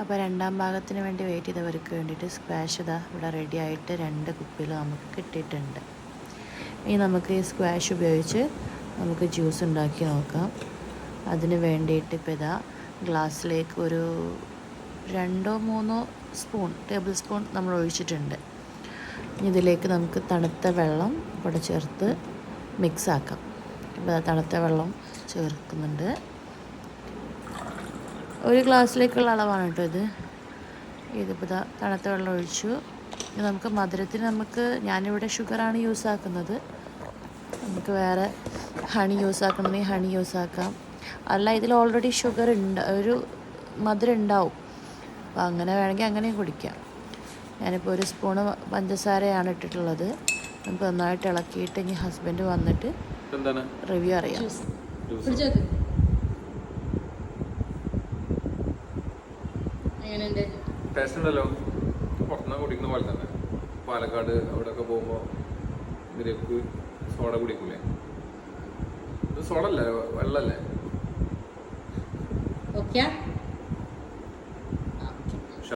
അപ്പോൾ രണ്ടാം ഭാഗത്തിന് വേണ്ടി വെയിറ്റ് ചെയ്തവർക്ക് വേണ്ടിയിട്ട് സ്ക്വാഷ് ഇതാ ഇവിടെ റെഡി ആയിട്ട് 2 കുപ്പികൾ നമുക്ക് കിട്ടിയിട്ടുണ്ട്. ഇനി നമുക്ക് ഈ സ്ക്വാഷ് ഉപയോഗിച്ച് നമുക്ക് ജ്യൂസ് ഉണ്ടാക്കി നോക്കാം. അതിന് വേണ്ടിയിട്ട് ഇപ്പോൾ ഇതാ ഗ്ലാസ്സിലേക്ക് ഒരു 2-3 ടേബിൾ സ്പൂൺ നമ്മൾ ഒഴിച്ചിട്ടുണ്ട്. ഇതിലേക്ക് നമുക്ക് തണുത്ത വെള്ളം ഇവിടെ ചേർത്ത് മിക്സ് ആക്കാം. ഇപ്പോൾ തണുത്ത വെള്ളം ചേർക്കുന്നുണ്ട്. ഒരു ഗ്ലാസ്സിലേക്കുള്ള അളവാണ് കേട്ടോ ഇത്. ഇതിപ്പോൾ തണുത്ത വെള്ളം ഒഴിച്ചു. നമുക്ക് മധുരത്തിന് ഞാനിവിടെ ഷുഗറാണ് യൂസ് ആക്കുന്നത്. നമുക്ക് വേറെ ഹണി യൂസ് ആക്കണമെങ്കിൽ ഹണി യൂസ് ആക്കാം. അല്ല, ഇതിൽ ഓൾറെഡി ഷുഗർ ഒരു മധുരം ഉണ്ടാവും. അപ്പോൾ അങ്ങനെ വേണമെങ്കിൽ അങ്ങനെയും കുടിക്കാം. ഞാനിപ്പോൾ 1 സ്പൂണ് പഞ്ചസാരയാണ് ഇട്ടിട്ടുള്ളത്. നമുക്ക് നന്നായിട്ട് ഇളക്കിയിട്ട് ഇനി ഹസ്ബൻഡ് വന്നിട്ട് റിവ്യൂ അറിയാം. ടേസ്റ്റ് ഉണ്ടല്ലോ, പുറത്തുനിന്ന് കുടിക്കുന്ന പോലെ തന്നെ. പാലക്കാട് അവിടെയൊക്കെ പോകുമ്പോൾ ഗ്രേപ്പ് സോഡ കുടിക്കൂലേ? ഇത് സോഡ അല്ലേ, വെള്ളല്ലേ? ഓക്കെ.